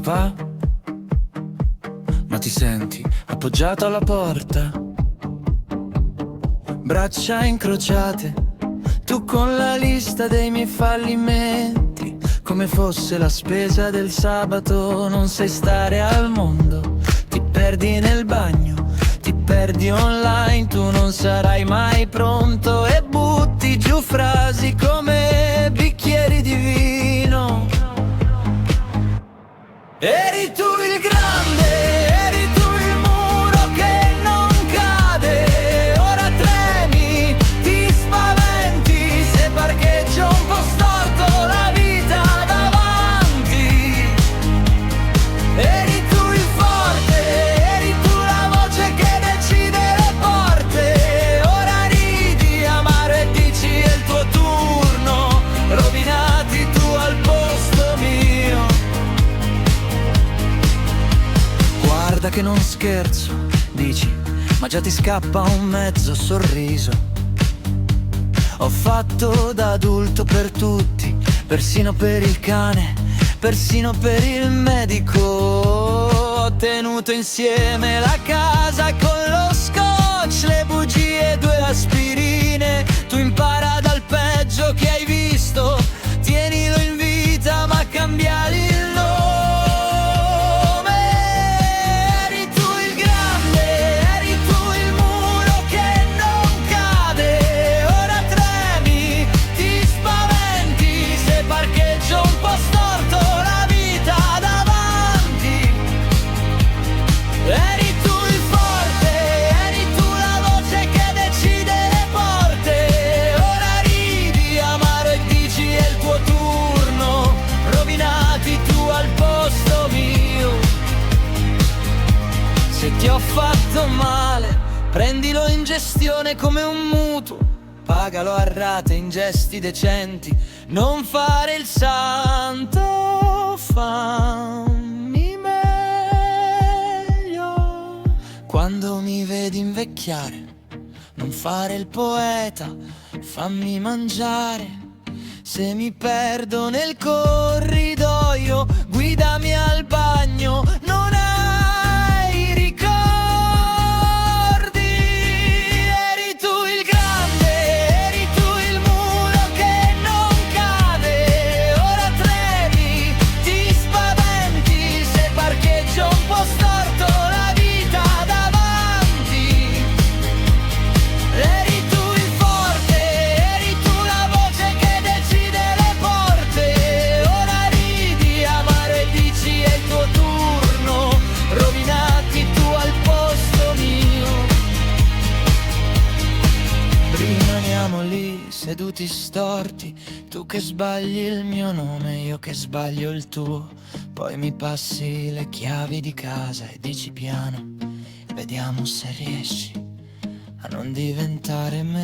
papà, ma ti senti appoggiato alla porta, braccia incrociate, tu con la lista dei miei fallimenti, come fosse la spesa del sabato. Non sai stare al mondo, ti perdi nel bagno, ti perdi online, tu non sarai mai pronto e butti giù frasi come bicchieri di vino. Eri tu il grande, eri tu il muro che non cade, ora tremi, ti spaventi se parcheggio un po' storto la vita davanti. Eri tu il forte, eri tu la voce che decide le porte, ora ridi amaro e dici è il tuo turno, rovinati tu al posto mio. Guarda che non scherzo, dici, ma già ti scappa un mezzo sorriso. Ho fatto da adulto per tutti, persino per il cane, persino per il medico. Ho tenuto insieme la casa con lo scotch, le bugie, 2 aspirine. Tu impara dal peggio che hai visto, tienilo in vita ma cambiali il nome. Eri tu il grande, eri tu il muro che non cade, ora tremi, ti spaventi se parcheggio un po' storto la vita davanti. Eri tu il forte, eri tu la voce che decide le porte, ora ridi amaro e dici è il tuo turno, rovinati tu al posto mio. Se ti ho fatto male, prendilo in gestione come un mutuo, pagalo a rate in gesti decenti, non fare il santo, fammi meglio. Quando mi vedi invecchiare, non fare il poeta, fammi mangiare. Se mi perdo nel corridoio, guidami al bagno, non hai ricordi. Eri tu il grande, eri tu il muro che non cade, ora tremi, ti spaventi se parcheggio un po' storto la vita davanti. Eri tu il forte, eri tu la voce che decide le porte, ora ridi amaro e dici è il tuo turno, rovinati tu al posto mio. Rimaniamo lì seduti storti, tu che sbagli il mio nome, io che sbaglio il tuo, poi mi passi le chiavi di casa e dici piano, vediamo se riesci a non diventare me.